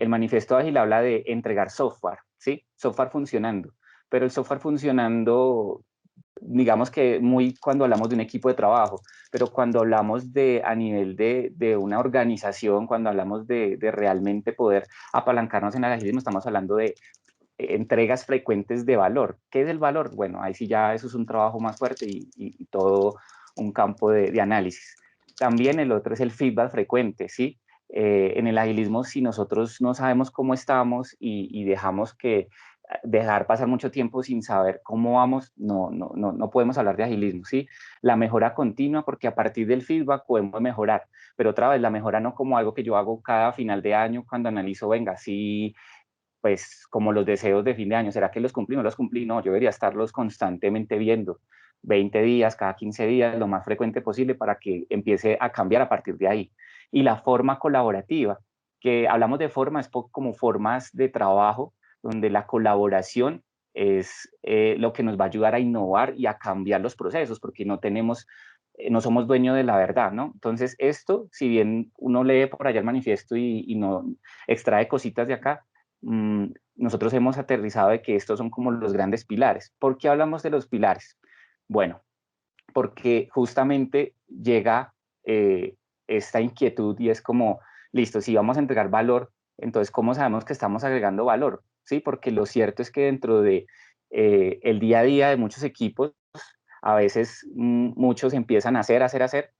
el manifiesto ágil habla de entregar software, ¿sí? Software funcionando, pero el software funcionando, digamos que muy cuando hablamos de un equipo de trabajo, pero cuando hablamos de a nivel de una organización, cuando hablamos de realmente poder apalancarnos en el agilismo, estamos hablando de entregas frecuentes de valor. ¿Qué es el valor? Bueno, ahí sí ya eso es un trabajo más fuerte y todo un campo de análisis. También el otro es el feedback frecuente, ¿sí? En el agilismo, si nosotros no sabemos cómo estamos y dejamos que dejar pasar mucho tiempo sin saber cómo vamos, no podemos hablar de agilismo, ¿sí? La mejora continua, porque a partir del feedback podemos mejorar, pero otra vez la mejora no como algo que yo hago cada final de año cuando analizo, venga, sí, pues como los deseos de fin de año, ¿será que los cumplí? No los cumplí, no, yo debería estarlos constantemente viendo, 20 días, cada 15 días, lo más frecuente posible para que empiece a cambiar a partir de ahí. Y la forma colaborativa, que hablamos de formas como formas de trabajo, donde la colaboración es lo que nos va a ayudar a innovar y a cambiar los procesos, porque no somos dueños de la verdad, ¿no? Entonces esto, si bien uno lee por allá el manifiesto y no extrae cositas de acá, nosotros hemos aterrizado de que estos son como los grandes pilares. ¿Por qué hablamos de los pilares? Bueno, porque justamente llega esta inquietud y es como, listo, si vamos a entregar valor, entonces, ¿cómo sabemos que estamos agregando valor? Sí, porque lo cierto es que dentro de el día a día de muchos equipos, a veces muchos empiezan a hacer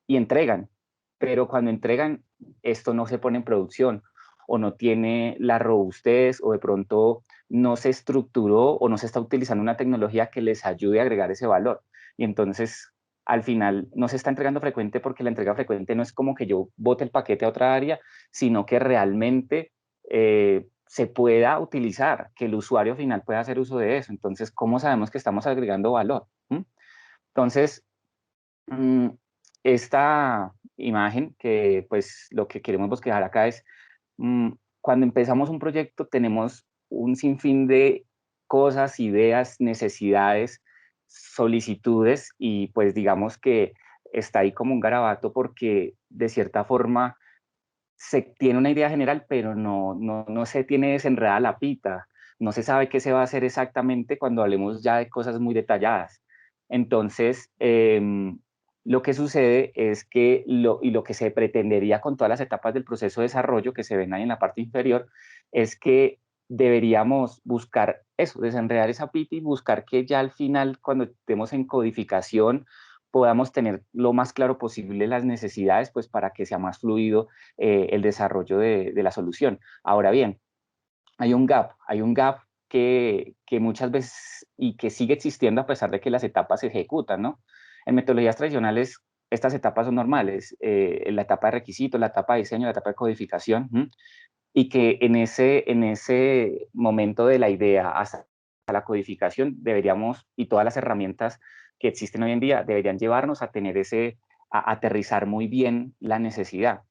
y entregan, pero cuando entregan, esto no se pone en producción o no tiene la robustez o de pronto no se estructuró o no se está utilizando una tecnología que les ayude a agregar ese valor. Y entonces, al final, no se está entregando frecuente porque la entrega frecuente no es como que yo bote el paquete a otra área, sino que realmente se pueda utilizar, que el usuario final pueda hacer uso de eso. Entonces, ¿cómo sabemos que estamos agregando valor? ¿Mm? Entonces, Mm, esta imagen que pues lo que queremos bosquejar acá es cuando empezamos un proyecto tenemos un sinfín de cosas, ideas, necesidades, solicitudes y pues digamos que está ahí como un garabato porque de cierta forma se tiene una idea general pero no se tiene desenredada la pita, no se sabe qué se va a hacer exactamente cuando hablemos ya de cosas muy detalladas. Entonces, lo que sucede es que lo que se pretendería con todas las etapas del proceso de desarrollo que se ven ahí en la parte inferior es que deberíamos buscar eso, desenredar esa pita y buscar que ya al final, cuando estemos en codificación, podamos tener lo más claro posible las necesidades, pues para que sea más fluido el desarrollo de la solución. Ahora bien, hay un gap que muchas veces y que sigue existiendo a pesar de que las etapas se ejecutan, ¿no? En metodologías tradicionales, estas etapas son normales, la etapa de requisito, la etapa de diseño, la etapa de codificación, y que en ese momento de la idea hasta la codificación deberíamos, y todas las herramientas que existen hoy en día, deberían llevarnos a tener a aterrizar muy bien la necesidad.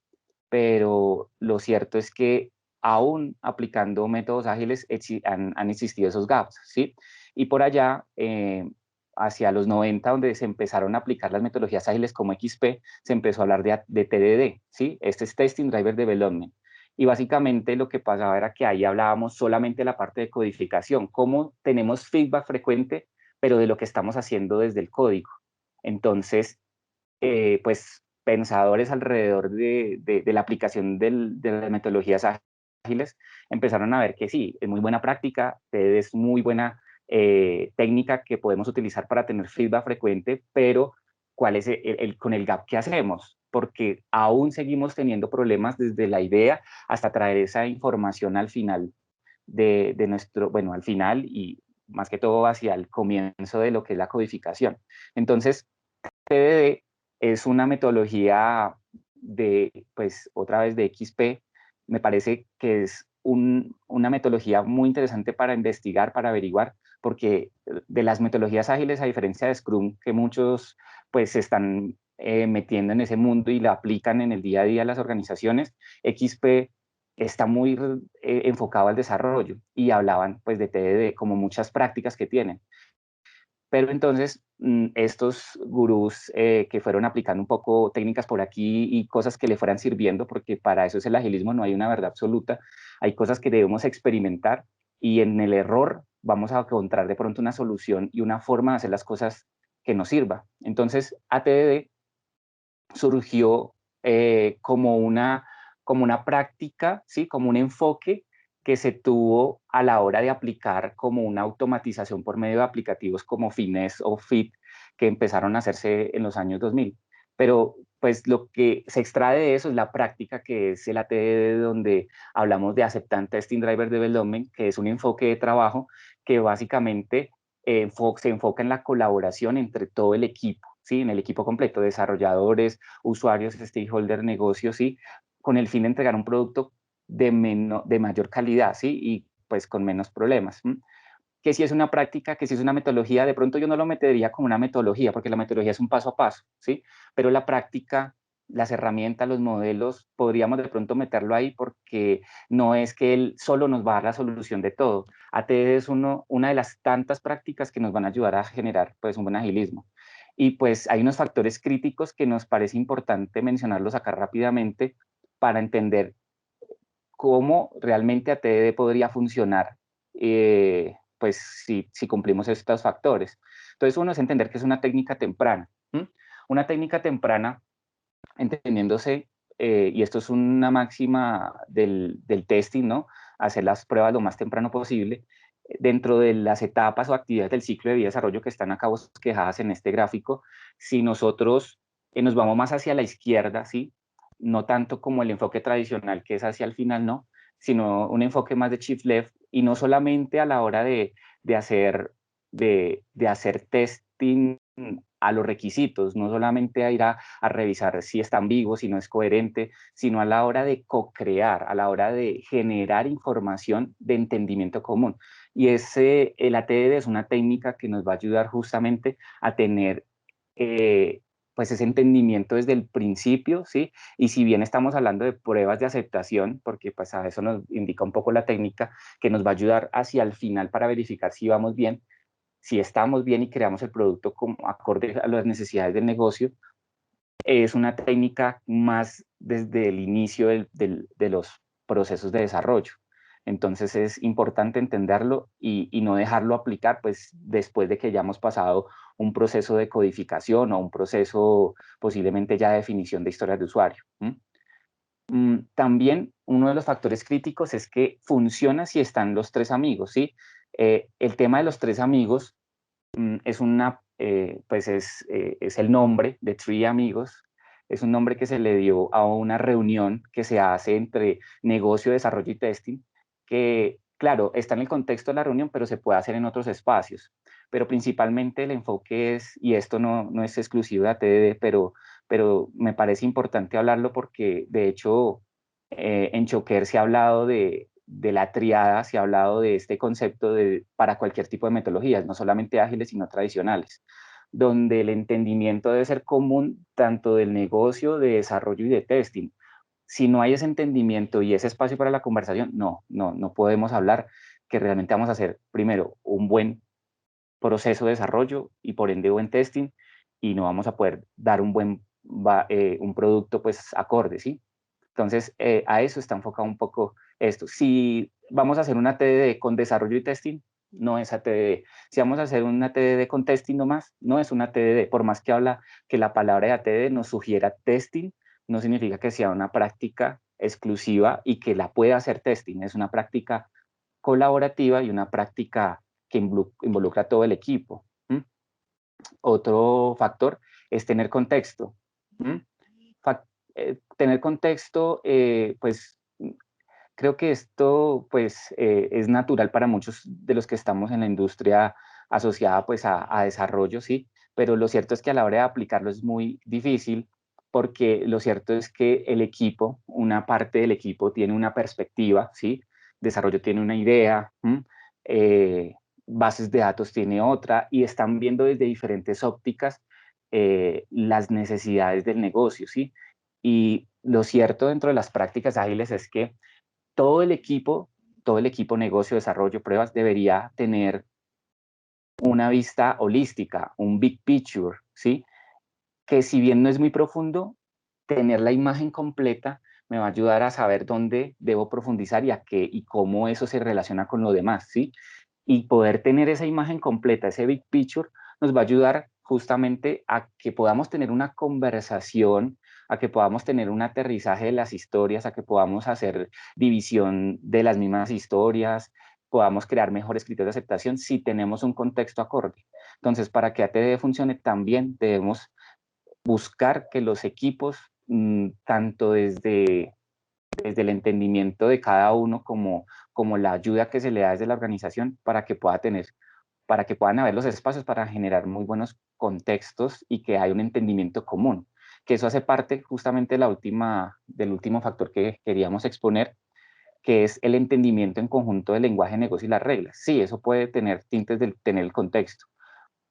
Pero lo cierto es que aún aplicando métodos ágiles han existido esos gaps, ¿sí? Y por allá, hacia los 90, donde se empezaron a aplicar las metodologías ágiles como XP, se empezó a hablar de TDD, ¿sí? Este es Testing Driver Development. Y básicamente lo que pasaba era que ahí hablábamos solamente de la parte de codificación, cómo tenemos feedback frecuente, pero de lo que estamos haciendo desde el código. Entonces, pues pensadores alrededor de la aplicación de las metodologías ágiles empezaron a ver que sí, es muy buena práctica, es muy buena técnica que podemos utilizar para tener feedback frecuente, pero ¿cuál es con el gap que hacemos? Porque aún seguimos teniendo problemas desde la idea hasta traer esa información al final de nuestro, bueno, al final y más que todo hacia el comienzo de lo que es la codificación. Entonces, TDD es una metodología pues otra vez de XP, me parece que es una metodología muy interesante para investigar, para averiguar, porque de las metodologías ágiles, a diferencia de Scrum, que muchos pues se están metiendo en ese mundo y la aplican en el día a día a las organizaciones, XP está muy enfocado al desarrollo y hablaban pues de TDD como muchas prácticas que tienen. Pero entonces estos gurús que fueron aplicando un poco técnicas por aquí y cosas que le fueran sirviendo, porque para eso es el agilismo, no hay una verdad absoluta, hay cosas que debemos experimentar y en el error vamos a encontrar de pronto una solución y una forma de hacer las cosas que nos sirva. Entonces ATDD surgió como una práctica, ¿sí? Como un enfoque que se tuvo a la hora de aplicar como una automatización por medio de aplicativos como Finesse o Fit, que empezaron a hacerse en los años 2000. Pero pues lo que se extrae de eso es la práctica que es el ATD, donde hablamos de Acceptance Testing Driver Development, que es un enfoque de trabajo que básicamente se enfoca en la colaboración entre todo el equipo, ¿sí? En el equipo completo, desarrolladores, usuarios, stakeholders, negocios, ¿sí? Con el fin de entregar un producto de mayor calidad, ¿sí? Y pues con menos problemas. ¿M? Que si es una práctica, que si es una metodología, de pronto yo no lo metería como una metodología, porque la metodología es un paso a paso, ¿sí? Pero la práctica, las herramientas, los modelos, podríamos de pronto meterlo ahí porque no es que él solo nos va a dar la solución de todo. ATD es una de las tantas prácticas que nos van a ayudar a generar pues un buen agilismo. Y pues hay unos factores críticos que nos parece importante mencionarlos acá rápidamente para entender cómo realmente ATD podría funcionar, pues si cumplimos estos factores. Entonces uno es entender que es una técnica temprana. ¿M? Una técnica temprana, entendiéndose, y esto es una máxima del testing, ¿no? Hacer las pruebas lo más temprano posible, dentro de las etapas o actividades del ciclo de vida y desarrollo que están acá bosquejadas en este gráfico. Si nosotros nos vamos más hacia la izquierda, ¿sí? No tanto como el enfoque tradicional que es hacia el final, no, sino un enfoque más de shift left y no solamente a la hora de hacer, de hacer testing a los requisitos, no solamente a ir a revisar si están vivos, si no es coherente, sino a la hora de co-crear, a la hora de generar información de entendimiento común. Y el ATD es una técnica que nos va a ayudar justamente a tener pues ese entendimiento desde el principio, ¿sí? Y si bien estamos hablando de pruebas de aceptación, porque pues a eso nos indica un poco la técnica, que nos va a ayudar hacia el final para verificar si vamos bien, si estamos bien y creamos el producto como acorde a las necesidades del negocio, es una técnica más desde el inicio de los procesos de desarrollo. Entonces es importante entenderlo y no dejarlo aplicar pues después de que ya hemos pasado un proceso de codificación o un proceso posiblemente ya de definición de historias de usuario. También uno de los factores críticos es que funciona si están los tres amigos, ¿sí? El tema de los tres amigos pues es el nombre de Three Amigos, es un nombre que se le dio a una reunión que se hace entre negocio, desarrollo y testing, que claro, está en el contexto de la reunión, pero se puede hacer en otros espacios. Pero principalmente el enfoque es, y esto no es exclusivo de ATD, pero me parece importante hablarlo porque de hecho en Choquer se ha hablado de la triada, se ha hablado de este concepto para cualquier tipo de metodologías, no solamente ágiles, sino tradicionales, donde el entendimiento debe ser común tanto del negocio, de desarrollo y de testing. Si no hay ese entendimiento y ese espacio para la conversación, no podemos hablar que realmente vamos a hacer primero un buen proceso de desarrollo y por ende buen testing y no vamos a poder dar un producto pues acorde, ¿sí? Entonces, a eso está enfocado un poco esto. Si vamos a hacer una TDD con desarrollo y testing, no es ATDD. Si vamos a hacer una TDD con testing nomás, no es una TDD. Por más que habla que la palabra de ATDD nos sugiera testing, no significa que sea una práctica exclusiva y que la pueda hacer testing. Es una práctica colaborativa y una práctica que involucra a todo el equipo. ¿M? Otro factor es tener contexto. ¿M? Tener contexto, pues creo que esto pues es natural para muchos de los que estamos en la industria asociada pues a desarrollo, sí, pero lo cierto es que a la hora de aplicarlo es muy difícil porque lo cierto es que el equipo, una parte del equipo tiene una perspectiva, sí, desarrollo tiene una idea, bases de datos tiene otra y están viendo desde diferentes ópticas las necesidades del negocio, sí. Y lo cierto dentro de las prácticas ágiles es que todo el equipo, todo el equipo negocio, desarrollo, pruebas, debería tener una vista holística, un big picture, ¿sí? Que si bien no es muy profundo, tener la imagen completa me va a ayudar a saber dónde debo profundizar y a qué y cómo eso se relaciona con lo demás, ¿sí? Y poder tener esa imagen completa, ese big picture, nos va a ayudar justamente a que podamos tener una conversación, a que podamos tener un aterrizaje de las historias, a que podamos hacer división de las mismas historias, podamos crear mejores criterios de aceptación si tenemos un contexto acorde. Entonces, para que ATD funcione también debemos buscar que los equipos, tanto desde el entendimiento de cada uno como la ayuda que se le da desde la organización para que puedan haber los espacios para generar muy buenos contextos y que haya un entendimiento común, que eso hace parte justamente de del último factor que queríamos exponer, que es el entendimiento en conjunto del lenguaje, negocio y las reglas. Sí, eso puede tener tintes de tener el contexto,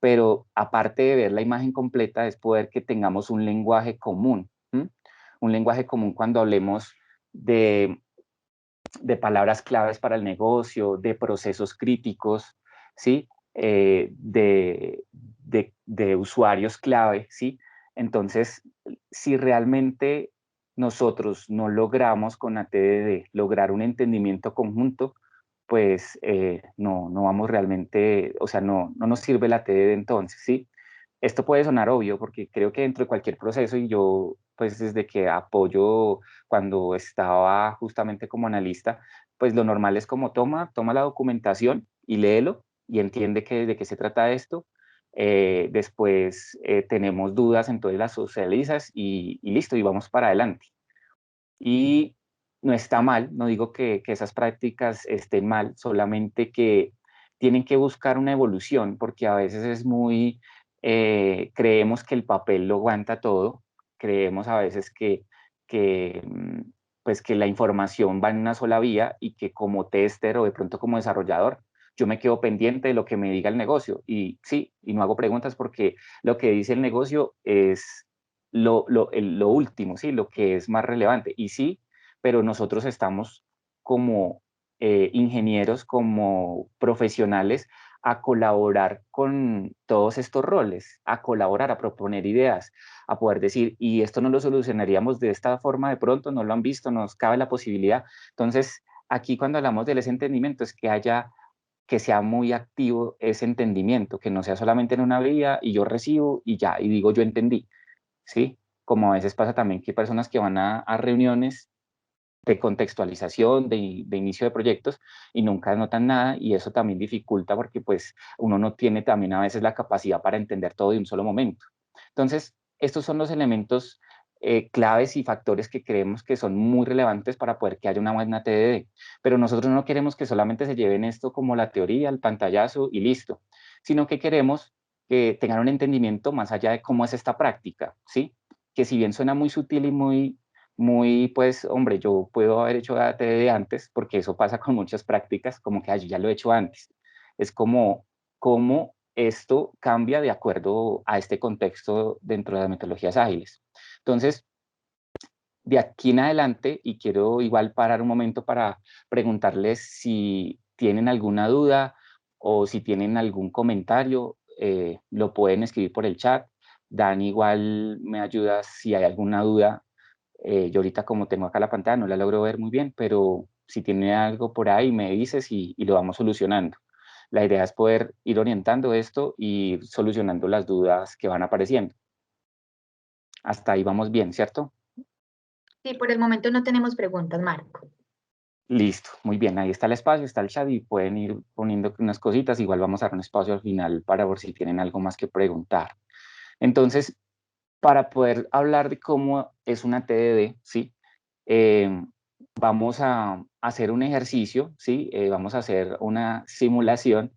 pero aparte de ver la imagen completa es poder que tengamos un lenguaje común, ¿m? Un lenguaje común cuando hablemos de, de palabras claves para el negocio, de procesos críticos, ¿sí? De usuarios clave, ¿sí? Entonces, si realmente nosotros no logramos con ATDD lograr un entendimiento conjunto, pues no vamos realmente, o sea, no nos sirve la ATDD entonces, ¿sí? Esto puede sonar obvio porque creo que dentro de cualquier proceso y yo, pues desde que apoyo cuando estaba justamente como analista, pues lo normal es como toma la documentación y léelo y entiende de qué se trata esto. Después tenemos dudas, entonces las socializas y listo, y vamos para adelante. Y no está mal, no digo que esas prácticas estén mal, solamente que tienen que buscar una evolución, porque a veces es muy, creemos que el papel lo aguanta todo, creemos a veces pues que la información va en una sola vía y que como tester o de pronto como desarrollador, yo me quedo pendiente de lo que me diga el negocio y sí, y no hago preguntas porque lo que dice el negocio es lo último, ¿sí? Lo que es más relevante. Y sí, pero nosotros estamos como ingenieros, como profesionales, a colaborar con todos estos roles, a colaborar, a proponer ideas, a poder decir, y esto no lo solucionaríamos de esta forma de pronto, no lo han visto, nos cabe la posibilidad. Entonces, aquí cuando hablamos del ese entendimiento es que sea muy activo ese entendimiento, que no sea solamente en una vía y yo recibo y ya, y digo yo entendí, ¿sí? Como a veces pasa también que hay personas que van a reuniones de contextualización, de inicio de proyectos y nunca notan nada y eso también dificulta porque pues uno no tiene también a veces la capacidad para entender todo de un solo momento. Entonces, estos son los elementos claves y factores que creemos que son muy relevantes para poder que haya una buena TDD, pero nosotros no queremos que solamente se lleven esto como la teoría, el pantallazo y listo, sino que queremos que tengan un entendimiento más allá de cómo es esta práctica, ¿sí? Que si bien suena muy sutil y pues, hombre, yo puedo haber hecho ATD antes, porque eso pasa con muchas prácticas, como que yo ya lo he hecho antes. Es como cómo esto cambia de acuerdo a este contexto dentro de las metodologías ágiles. Entonces, de aquí en adelante, y quiero igual parar un momento para preguntarles si tienen alguna duda o si tienen algún comentario, lo pueden escribir por el chat. Dan igual me ayuda si hay alguna duda. Yo ahorita como tengo acá la pantalla no la logro ver muy bien, pero si tiene algo por ahí me dices y lo vamos solucionando. La idea es poder ir orientando esto y ir solucionando las dudas que van apareciendo. Hasta ahí vamos bien, ¿cierto? Sí, por el momento no tenemos preguntas, Marco. Listo, muy bien, ahí está el espacio, está el chat y pueden ir poniendo unas cositas. Igual vamos a dar un espacio al final para ver si tienen algo más que preguntar. Entonces, para poder hablar de cómo es una TDD, ¿sí? Eh, vamos a hacer un ejercicio, ¿sí? Vamos a hacer una simulación,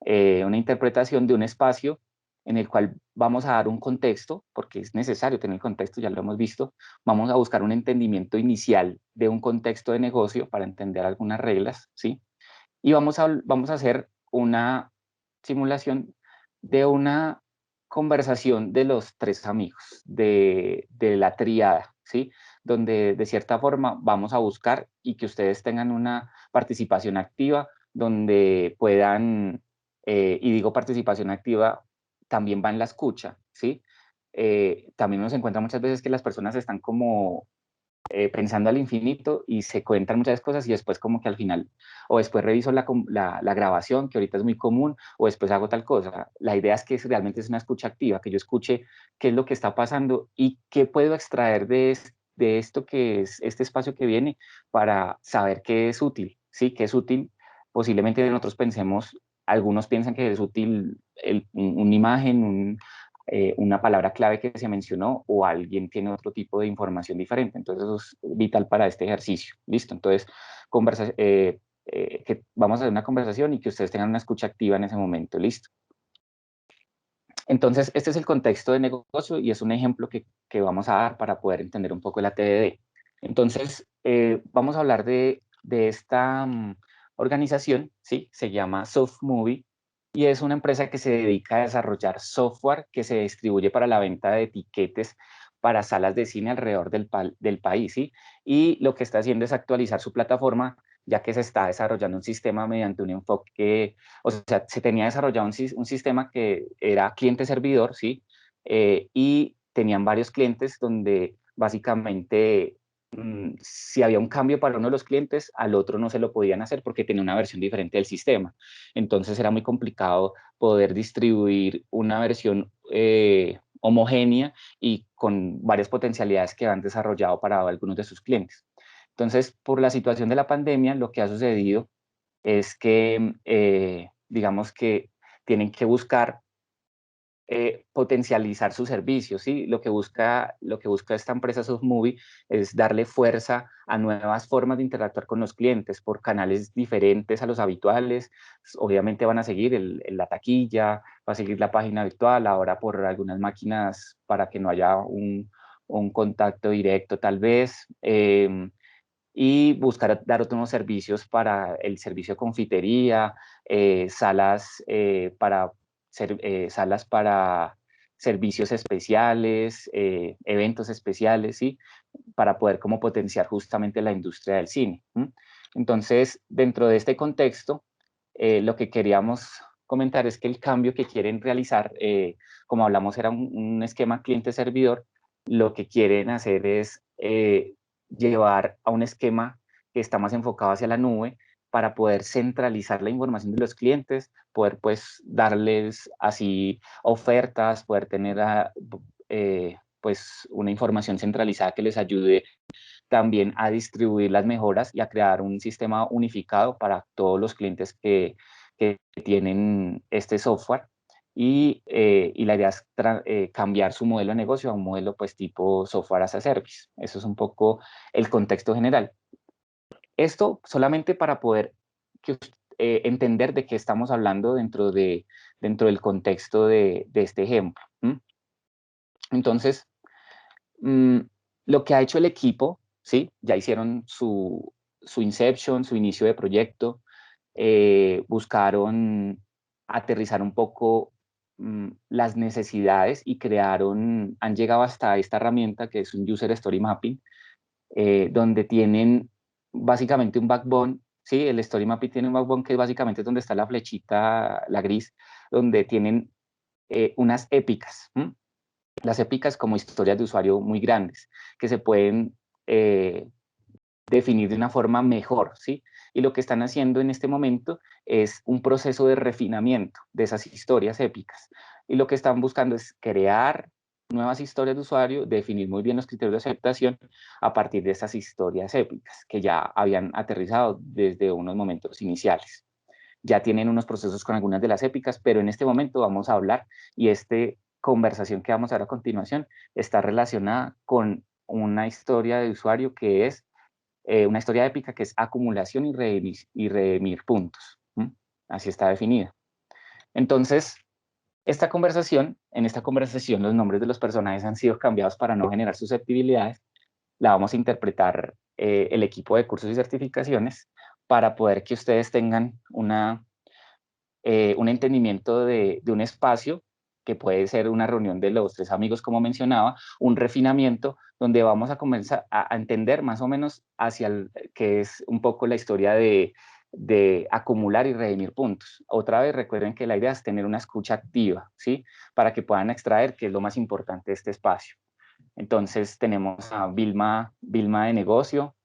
una interpretación de un espacio en el cual vamos a dar un contexto, porque es necesario tener contexto, ya lo hemos visto. Vamos a buscar un entendimiento inicial de un contexto de negocio para entender algunas reglas, ¿sí? Y vamos a hacer una simulación de una conversación de los tres amigos, de la triada, ¿sí? Donde de cierta forma vamos a buscar y que ustedes tengan una participación activa, donde puedan y digo participación activa, también va en la escucha, ¿sí? También uno se encuentra muchas veces que las personas están como pensando al infinito y se cuentan muchas cosas y después como que al final, o después reviso la grabación, que ahorita es muy común, o después hago tal cosa. La idea es que realmente es una escucha activa, que yo escuche qué es lo que está pasando y qué puedo extraer de esto que es este espacio que viene para saber qué es útil, ¿sí? Qué es útil. Posiblemente nosotros pensemos, algunos piensan que es útil una imagen, una palabra clave que se mencionó o alguien tiene otro tipo de información diferente. Entonces eso es vital para este ejercicio. ¿Listo? Entonces, que vamos a hacer una conversación y que ustedes tengan una escucha activa en ese momento. ¿Listo? Entonces, este es el contexto de negocio y es un ejemplo que vamos a dar para poder entender un poco la TDD. Entonces, vamos a hablar de esta organización, ¿sí? Se llama SoftMovie y es una empresa que se dedica a desarrollar software que se distribuye para la venta de etiquetes para salas de cine alrededor del país, ¿sí? Y lo que está haciendo es actualizar su plataforma, ya que se está desarrollando un sistema mediante un enfoque, o sea, se tenía desarrollado un sistema que era cliente-servidor, ¿sí? Y tenían varios clientes donde básicamente si había un cambio para uno de los clientes, al otro no se lo podían hacer porque tenía una versión diferente del sistema. Entonces era muy complicado poder distribuir una versión homogénea y con varias potencialidades que han desarrollado para algunos de sus clientes. Entonces, por la situación de la pandemia, lo que ha sucedido es que, digamos que tienen que buscar potencializar sus servicios, ¿sí? Lo que busca esta empresa SoftMovie es darle fuerza a nuevas formas de interactuar con los clientes por canales diferentes a los habituales. Obviamente van a seguir la taquilla, va a seguir la página virtual, ahora por algunas máquinas para que no haya un contacto directo tal vez. Y buscar dar otros servicios para el servicio de confitería, salas para servicios especiales, eventos especiales, ¿sí? Para poder como potenciar justamente la industria del cine. Entonces, dentro de este contexto, lo que queríamos comentar es que el cambio que quieren realizar, como hablamos, era un esquema cliente-servidor, lo que quieren hacer es llevar a un esquema que está más enfocado hacia la nube para poder centralizar la información de los clientes, poder pues darles así ofertas, poder tener pues una información centralizada que les ayude también a distribuir las mejoras y a crear un sistema unificado para todos los clientes que tienen este software. Y la idea es cambiar su modelo de negocio a un modelo pues tipo software as a service. Eso es un poco el contexto general. Esto solamente para poder entender de qué estamos hablando dentro del contexto de este ejemplo. Entonces, mm, lo que ha hecho el equipo, ¿sí? Ya hicieron su inception, su inicio de proyecto, buscaron aterrizar un poco las necesidades y han llegado hasta esta herramienta que es un User Story Mapping, donde tienen básicamente un backbone, ¿sí? El Story Mapping tiene un backbone que básicamente es donde está la flechita, la gris, donde tienen unas épicas. Las épicas como historias de usuario muy grandes, que se pueden definir de una forma mejor, ¿sí? Y lo que están haciendo en este momento es un proceso de refinamiento de esas historias épicas. Y lo que están buscando es crear nuevas historias de usuario, definir muy bien los criterios de aceptación a partir de esas historias épicas que ya habían aterrizado desde unos momentos iniciales. Ya tienen unos procesos con algunas de las épicas, pero en este momento vamos a hablar y esta conversación que vamos a ver a continuación está relacionada con una historia de usuario que es una historia épica que es acumulación y redimir puntos. Así está definida. Entonces, en esta conversación los nombres de los personajes han sido cambiados para no generar susceptibilidades. La vamos a interpretar el equipo de cursos y certificaciones para poder que ustedes tengan un entendimiento de un espacio que puede ser una reunión de los tres amigos, como mencionaba, un refinamiento donde vamos a comenzar a entender más o menos hacia qué es un poco la historia de acumular y redimir puntos. Otra vez recuerden que la idea es tener una escucha activa, ¿sí? Para que puedan extraer qué es lo más importante de este espacio. Entonces tenemos a Vilma de negocio,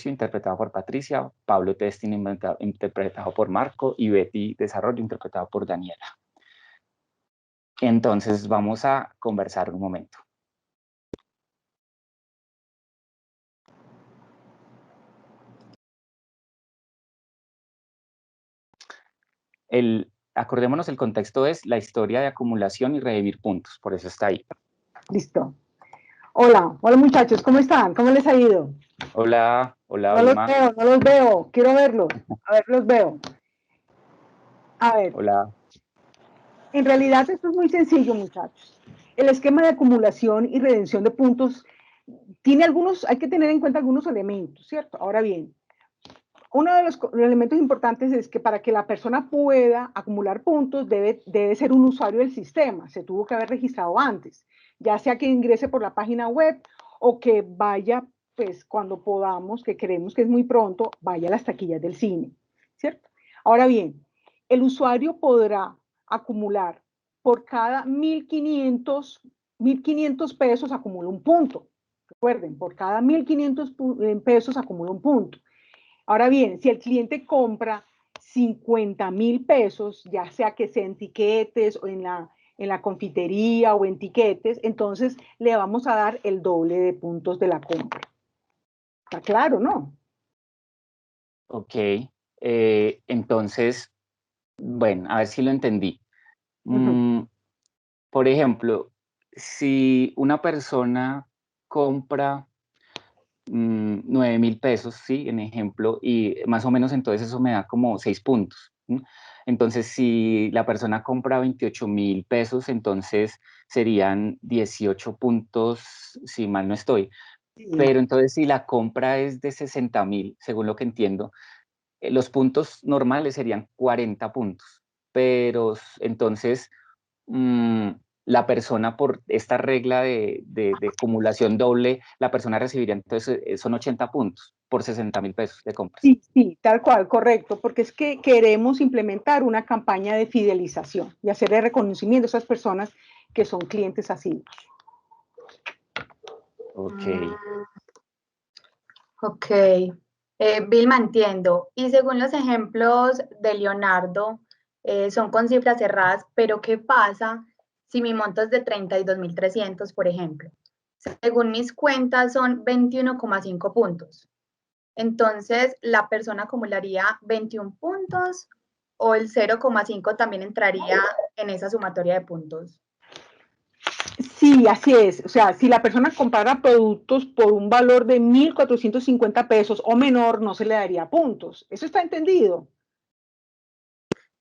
interpretado por Patricia, Pablo Testing interpretado por Marco y Betty Desarrollo interpretado por Daniela. Entonces vamos a conversar un momento. Acordémonos, el contexto es la historia de acumulación y redimir puntos, por eso está ahí. Listo. Hola muchachos, ¿cómo están? ¿Cómo les ha ido? Hola, Vilma. No los veo, quiero verlos. A ver, los veo. A ver. Hola. En realidad esto es muy sencillo, muchachos. El esquema de acumulación y redención de puntos tiene hay que tener en cuenta algunos elementos, ¿cierto? Ahora bien, uno de los elementos importantes es que para que la persona pueda acumular puntos debe ser un usuario del sistema, se tuvo que haber registrado antes, ya sea que ingrese por la página web o que vaya, pues cuando podamos, que creemos que es muy pronto, vaya a las taquillas del cine, ¿cierto? Ahora bien, el usuario podrá acumular por cada 1.500 pesos acumula un punto. Recuerden, por cada 1.500 pesos acumula un punto. Ahora bien, si el cliente compra 50.000 pesos, ya sea que sea en tiquetes o en la confitería o en tiquetes, entonces le vamos a dar el doble de puntos de la compra. ¿Está claro, no? Ok, entonces, bueno, a ver si lo entendí. Por ejemplo, si una persona compra 9.000 pesos, ¿sí? En ejemplo, y más o menos entonces eso me da como 6 puntos. ¿Sí? Entonces, si la persona compra 28.000 pesos, entonces serían 18 puntos, si mal no estoy. Sí. Pero entonces, si la compra es de 60.000, según lo que entiendo, los puntos normales serían 40 puntos. Pero entonces, la persona, por esta regla de acumulación doble, la persona recibiría entonces, son 80 puntos por 60.000 pesos de compras. Sí, tal cual, correcto, porque es que queremos implementar una campaña de fidelización y hacer el reconocimiento a esas personas que son clientes asiduos. Ok. Ok. Vilma, entiendo. Y según los ejemplos de Leonardo, son con cifras cerradas, pero ¿qué pasa si mi monto es de 32.300, por ejemplo? Según mis cuentas son 21,5 puntos. Entonces, ¿la persona acumularía 21 puntos o el 0,5 también entraría en esa sumatoria de puntos? Sí, así es. O sea, si la persona comprara productos por un valor de 1.450 pesos o menor, no se le daría puntos. ¿Eso está entendido?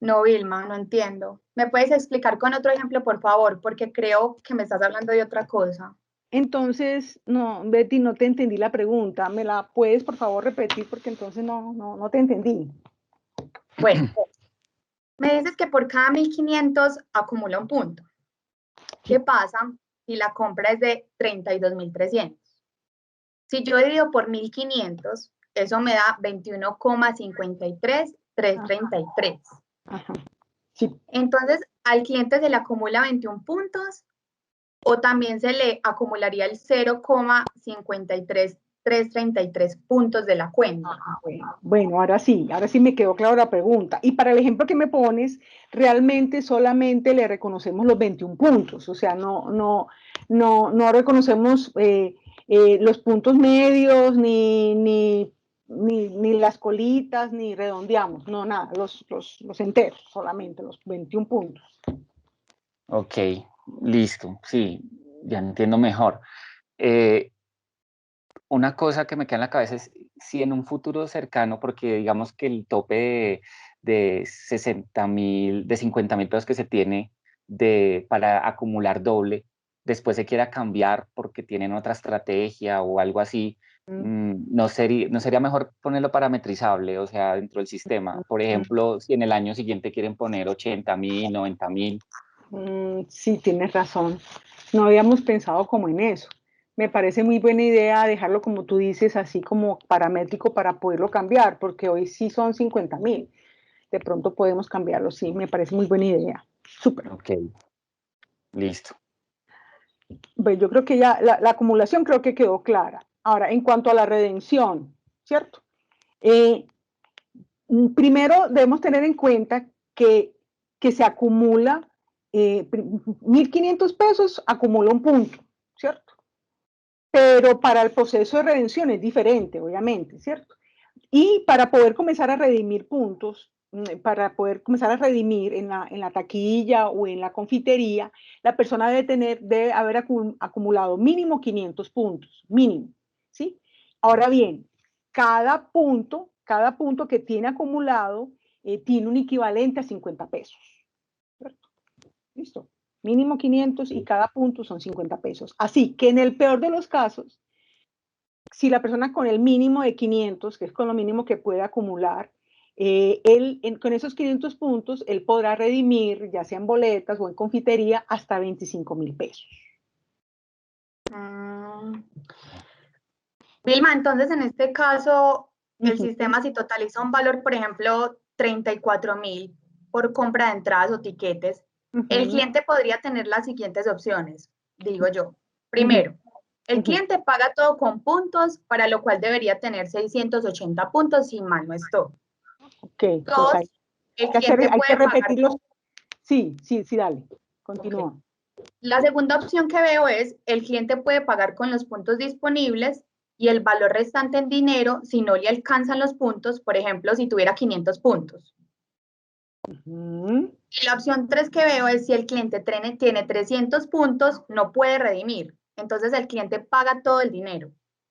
No, Vilma, no entiendo. ¿Me puedes explicar con otro ejemplo, por favor? Porque creo que me estás hablando de otra cosa. Entonces, no, Betty, no te entendí la pregunta. ¿Me la puedes, por favor, repetir? Porque entonces no te entendí. Bueno, me dices que por cada 1.500 acumula un punto. ¿Qué pasa si la compra es de 32.300? Si yo divido por 1.500, eso me da 21,53333. Ajá. Sí. Entonces, al cliente se le acumula 21 puntos o también se le acumularía el 0,53333 puntos de la cuenta. Bueno, ahora sí me quedó clara la pregunta. Y para el ejemplo que me pones, realmente solamente le reconocemos los 21 puntos, o sea, no reconocemos los puntos medios, ni las colitas, ni redondeamos, no, nada, los enteros, solamente los 21 puntos. Ok, listo, sí, ya entiendo mejor. Una cosa que me queda en la cabeza es si en un futuro cercano, porque digamos que el tope de 60.000, de 50.000 pesos que se tiene para acumular doble, después se quiera cambiar porque tienen otra estrategia o algo así, no sería mejor ponerlo parametrizable, o sea, dentro del sistema. Por ejemplo, si en el año siguiente quieren poner 80.000, 90.000. Sí, tienes razón. No habíamos pensado como en eso. Me parece muy buena idea dejarlo como tú dices, así como paramétrico para poderlo cambiar, porque hoy sí son 50.000. De pronto podemos cambiarlo, sí, me parece muy buena idea. Súper. Ok, listo. Pues yo creo que ya la acumulación creo que quedó clara. Ahora, en cuanto a la redención, ¿cierto? Primero debemos tener en cuenta que se acumula 1.500 pesos, acumula un punto, ¿cierto? Pero para el proceso de redención es diferente, obviamente, ¿cierto? Y para poder comenzar a redimir puntos, para poder comenzar a redimir en la taquilla o en la confitería, la persona debe haber acumulado mínimo 500 puntos, mínimo, ¿sí? Ahora bien, cada punto que tiene acumulado tiene un equivalente a 50 pesos, ¿cierto? ¿Listo? Mínimo 500 y cada punto son 50 pesos. Así que en el peor de los casos, si la persona con el mínimo de 500, que es con lo mínimo que puede acumular, con esos 500 puntos, él podrá redimir, ya sea en boletas o en confitería, hasta 25.000 pesos. Vilma, entonces en este caso, el sistema si totaliza un valor, por ejemplo, 34.000 por compra de entradas o tiquetes, el cliente podría tener las siguientes opciones, digo yo. Primero, el cliente paga todo con puntos, para lo cual debería tener 680 puntos, si mal no estoy. Ok, Dos, pues el cliente hay que puede pagar. repetirlos. Sí, dale, continúa. Okay. La segunda opción que veo es, el cliente puede pagar con los puntos disponibles y el valor restante en dinero si no le alcanzan los puntos, por ejemplo, si tuviera 500 puntos. Y la opción 3 que veo es si el cliente tiene 300 puntos, no puede redimir. Entonces el cliente paga todo el dinero.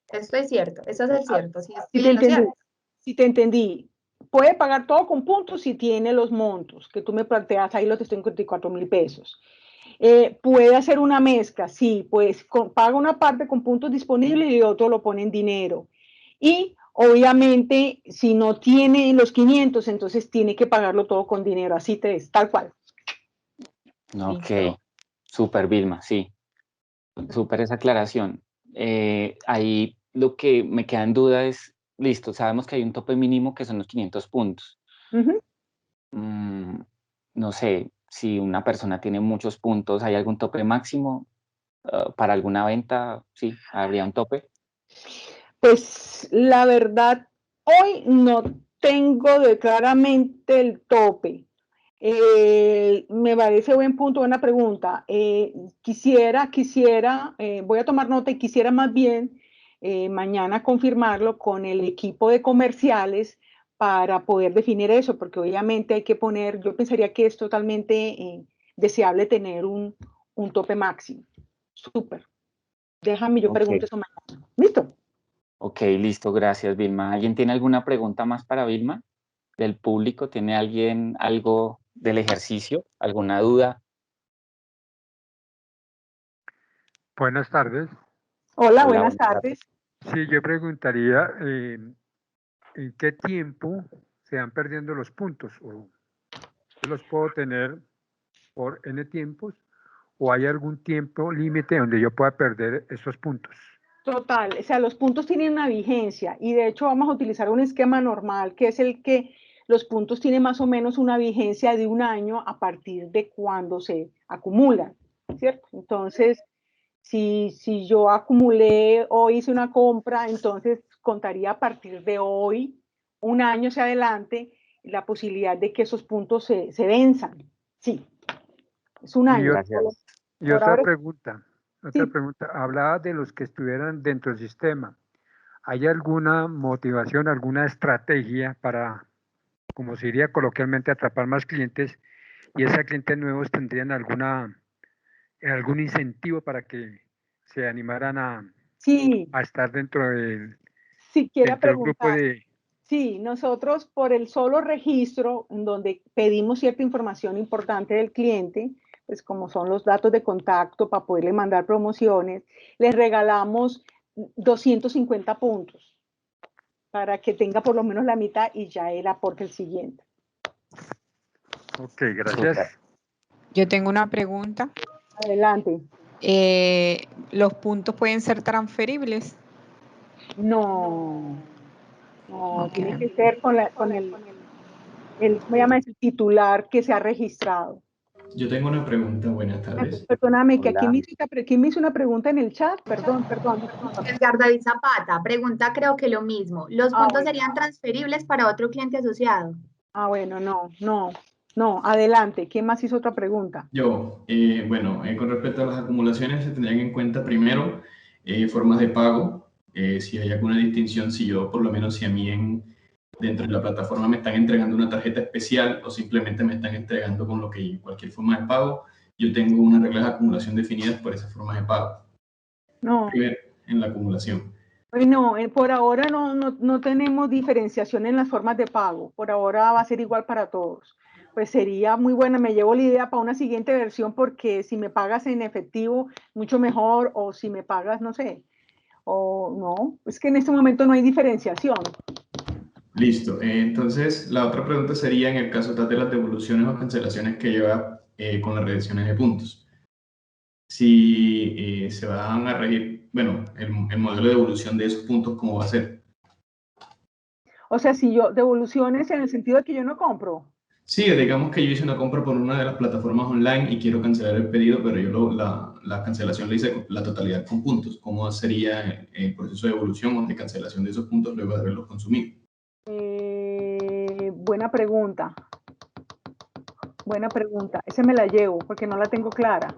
Esto es cierto, eso es el cierto. ¿Sí estoy en lo cierto? Sí te entendí. Puede pagar todo con puntos si tiene los montos que tú me planteas ahí, los 54.000 pesos. Puede hacer una mezcla, sí, pues paga una parte con puntos disponibles y otro lo pone en dinero. Y obviamente, si no tiene los 500, entonces tiene que pagarlo todo con dinero, así tal cual. Ok, súper, Vilma, sí. Súper esa aclaración. Ahí lo que me queda en duda es, listo, sabemos que hay un tope mínimo que son los 500 puntos. No sé, si una persona tiene muchos puntos, ¿hay algún tope máximo? Para alguna venta, sí, habría un tope. Pues la verdad, hoy no tengo claramente el tope. Me parece buen punto, buena pregunta. Voy a tomar nota y quisiera más bien mañana confirmarlo con el equipo de comerciales para poder definir eso, porque obviamente hay que poner, yo pensaría que es totalmente deseable tener un tope máximo. Súper. Déjame, yo pregunto eso mañana. ¿Listo? Ok, listo, gracias, Vilma. ¿Alguien tiene alguna pregunta más para Vilma? ¿Del público? ¿Tiene alguien algo del ejercicio? ¿Alguna duda? Buenas tardes. Hola, Hola, buenas buenas tardes. tardes. Sí, yo preguntaría en qué tiempo se van perdiendo los puntos, o yo los puedo tener por N tiempos, o hay algún tiempo límite donde yo pueda perder esos puntos. Total, o sea, los puntos tienen una vigencia y de hecho vamos a utilizar un esquema normal que es el que los puntos tienen más o menos una vigencia de 1 año a partir de cuando se acumulan, ¿cierto? Entonces, si yo acumulé o hice una compra, entonces contaría a partir de hoy, 1 año hacia adelante, la posibilidad de que esos puntos se venzan. Sí, es 1 año. Gracias. Y otra pregunta, hablaba de los que estuvieran dentro del sistema. ¿Hay alguna motivación, alguna estrategia para, como se diría coloquialmente, atrapar más clientes, y esos clientes nuevos tendrían algún incentivo para que se animaran a estar dentro del grupo de... Sí, nosotros por el solo registro, en donde pedimos cierta información importante del cliente, pues como son los datos de contacto para poderle mandar promociones, les regalamos 250 puntos para que tenga por lo menos la mitad y ya él aporte el siguiente. Ok, gracias. Yo tengo una pregunta. Adelante. ¿Los puntos pueden ser transferibles? No, no, Ok. tiene que ser con ¿cómo se llama? Es el titular que se ha registrado. Yo tengo una pregunta, buenas tardes. Perdóname, que Hola. ¿quién me hizo una pregunta en el chat? Perdón. Edgar David Zapata pregunta, creo que lo mismo. ¿Los puntos bueno. serían transferibles para otro cliente asociado? Bueno, no, adelante. ¿Quién más hizo otra pregunta? Yo, bueno, con respecto a las acumulaciones, se tendrían en cuenta primero formas de pago, si hay alguna distinción, si yo, por lo menos, si a mí dentro de la plataforma me están entregando una tarjeta especial o simplemente me están entregando con lo que cualquier forma de pago, yo tengo unas reglas de acumulación definidas por esas formas de pago. No. Primero, en la acumulación. No, por ahora no tenemos diferenciación en las formas de pago. Por ahora va a ser igual para todos. Pues sería muy buena, me llevo la idea para una siguiente versión porque si me pagas en efectivo, mucho mejor, o si me pagas, no sé, o no, es que en este momento no hay diferenciación. Listo. Entonces, la otra pregunta sería en el caso tal de las devoluciones o cancelaciones que lleva con las reducciones de puntos. Si se van a regir, bueno, el modelo de devolución de esos puntos, ¿cómo va a ser? O sea, si yo, devoluciones en el sentido de que yo no compro. Sí, digamos que yo hice una compra por una de las plataformas online y quiero cancelar el pedido, pero yo la cancelación la hice la totalidad con puntos. ¿Cómo sería el proceso de devolución o de cancelación de esos puntos luego de haberlos consumido? Buena pregunta. Buena pregunta. Esa me la llevo porque no la tengo clara.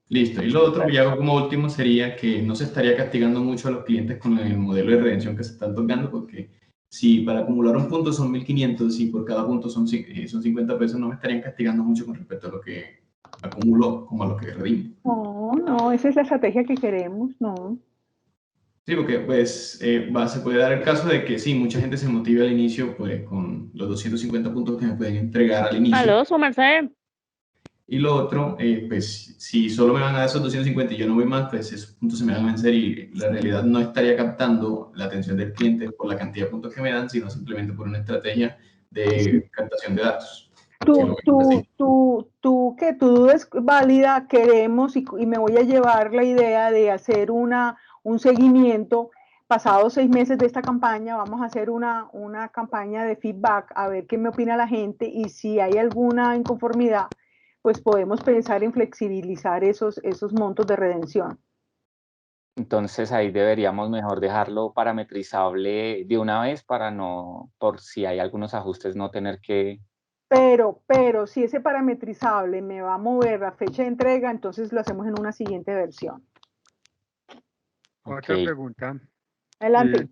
Listo. Y lo otro que yo hago como último sería que no se estaría castigando mucho a los clientes con el modelo de redención que se está otorgando, porque si para acumular un punto son 1.500 y por cada punto son 50 pesos, no me estarían castigando mucho con respecto a lo que acumulo como a lo que redimo. No, esa es la estrategia que queremos, no. Sí, porque pues se puede dar el caso de que sí, mucha gente se motiva al inicio pues con los 250 puntos que me pueden entregar al inicio. Aló, su merced. Y lo otro, pues si solo me van a dar esos 250 y yo no voy más, pues esos puntos se me van a vencer y la realidad no estaría captando la atención del cliente por la cantidad de puntos que me dan, sino simplemente por una estrategia de captación de datos. Tu duda es válida, queremos y me voy a llevar la idea de hacer un seguimiento. Pasados 6 meses de esta campaña, vamos a hacer una campaña de feedback, a ver qué me opina la gente y si hay alguna inconformidad, pues podemos pensar en flexibilizar esos montos de redención. Entonces ahí deberíamos mejor dejarlo parametrizable de una vez para no, por si hay algunos ajustes, no tener que... Pero si ese parametrizable me va a mover la fecha de entrega, entonces lo hacemos en una siguiente versión. Otra pregunta. Adelante.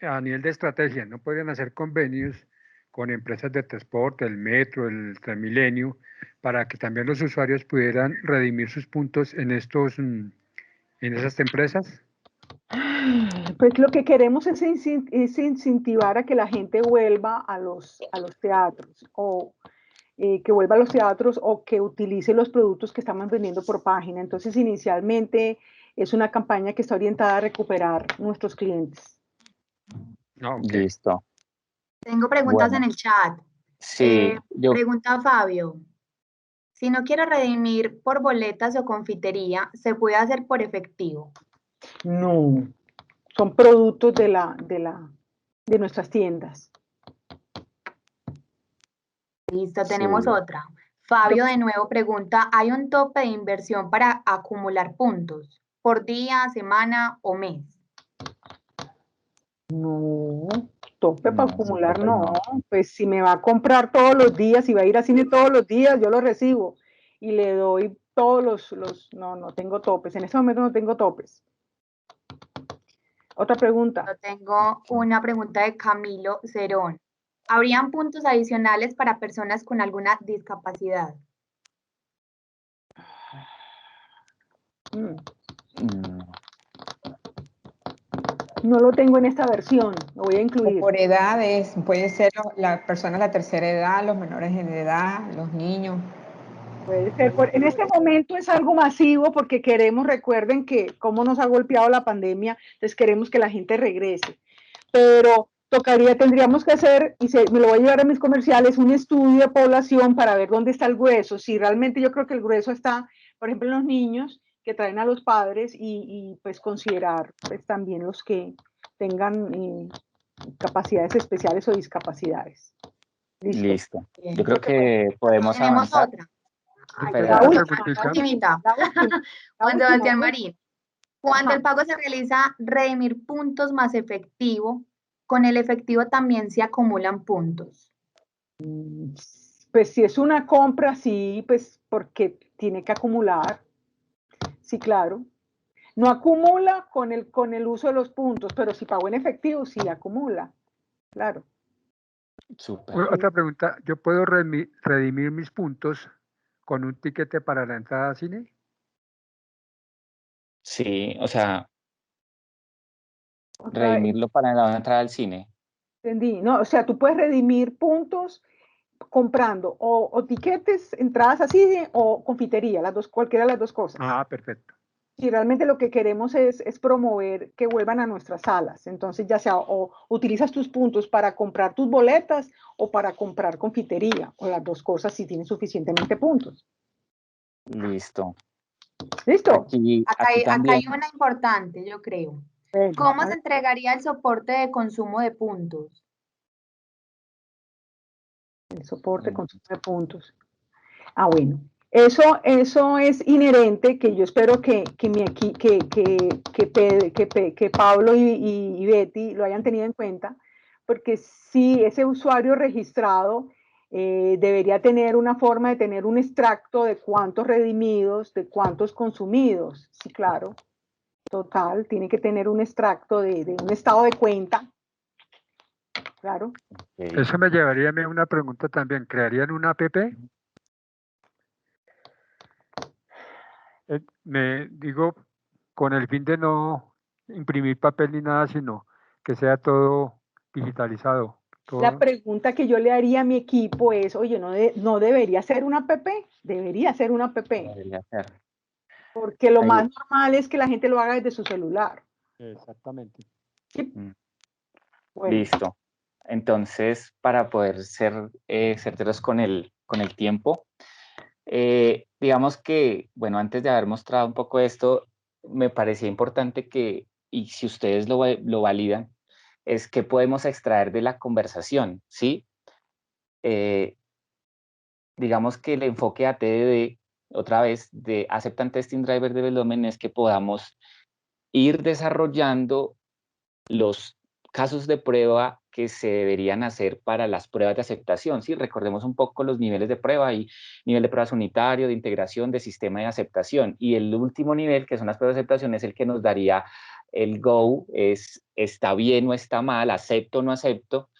A nivel de estrategia, ¿no podrían hacer convenios con empresas de transporte, el Metro, el Transmilenio, para que también los usuarios pudieran redimir sus puntos en esas empresas? Pues lo que queremos es incentivar a que la gente vuelva a los teatros, o que vuelva a los teatros o que utilice los productos que estamos vendiendo por página. Entonces, inicialmente es una campaña que está orientada a recuperar nuestros clientes. Okay. Listo. Tengo preguntas en el chat. Sí, Pregunta Fabio. Si no quiero redimir por boletas o confitería, ¿se puede hacer por efectivo? No, son productos de nuestras tiendas. Listo, tenemos otra. Fabio de nuevo pregunta, ¿hay un tope de inversión para acumular puntos por día, semana o mes? No, tope para acumular no. Pues si me va a comprar todos los días, si va a ir a cine todos los días, yo lo recibo y le doy todos no tengo topes. En este momento no tengo topes. Otra pregunta. Yo tengo una pregunta de Camilo Cerón. ¿Habrían puntos adicionales para personas con alguna discapacidad? No lo tengo en esta versión, lo voy a incluir. Por edades, puede ser las personas de la tercera edad, los menores de edad, los niños. Puede ser, en este momento es algo masivo porque queremos, recuerden que cómo nos ha golpeado la pandemia, entonces queremos que la gente regrese. Pero tendríamos que hacer, y me lo voy a llevar a mis comerciales, un estudio de población para ver dónde está el grueso. Si realmente yo creo que el grueso está por ejemplo, los niños que traen a los padres y pues considerar pues también los que tengan capacidades especiales o discapacidades. Listo. Listo. Yo creo que podemos Tenemos avanzar. otra. Ay, Pero la Otra última, preguntita. Ultimita. la última, Juan Sebastián ¿no? Marín. Cuando Ajá. el pago se realiza, redimir puntos más efectivo, con el efectivo también se acumulan puntos. Pues si es una compra, sí, pues porque tiene que acumular. Sí, claro. No acumula con el uso de los puntos, pero si pago en efectivo, sí acumula. Claro. Súper. Otra pregunta, ¿yo puedo redimir mis puntos con un tiquete para la entrada al cine? Sí, o sea, Otra vez, redimirlo para la entrada al cine. entendí. No, o sea, tú puedes redimir puntos comprando o tiquetes, entradas así o confitería, las dos, cualquiera de las dos cosas. Ah, perfecto. Y realmente lo que queremos es promover que vuelvan a nuestras salas. Entonces, ya sea o utilizas tus puntos para comprar tus boletas o para comprar confitería, o las dos cosas si tienes suficientemente puntos. Listo. ¿Listo? Aquí Acá también. hay una importante, yo creo. Bueno, ¿Cómo se entregaría el soporte de consumo de puntos? el soporte con de puntos. Ah, bueno. Eso es inherente, que yo espero que Pablo y Betty lo hayan tenido en cuenta, porque si ese usuario registrado debería tener una forma de tener un extracto de cuántos redimidos, de cuántos consumidos. Sí, claro, total, tiene que tener un extracto de un estado de cuenta. Claro. Okay. Eso me llevaría a mí a una pregunta también. ¿Crearían una app? Me digo, con el fin de no imprimir papel ni nada, sino que sea todo digitalizado. La pregunta que yo le haría a mi equipo es, oye, ¿no debería ser una app? Debería ser una app, Debería ser. porque lo Ahí. más normal es que la gente lo haga desde su celular. Exactamente. ¿Sí? Mm. Bueno, Listo. Entonces, para poder ser certeros con el tiempo, digamos que, bueno, antes de haber mostrado un poco esto, me parecía importante que, y si ustedes lo validan, es que podemos extraer de la conversación, ¿sí? Digamos que el enfoque ATDD, otra vez, de Acceptance Testing Driver Development, es que podamos ir desarrollando los casos de prueba que se deberían hacer para las pruebas de aceptación. ¿Sí? Recordemos un poco los niveles de prueba y nivel de pruebas unitario, de integración, de sistema de aceptación. Y el último nivel, que son las pruebas de aceptación, es el que nos daría el go, está bien o está mal, acepto o no acepto,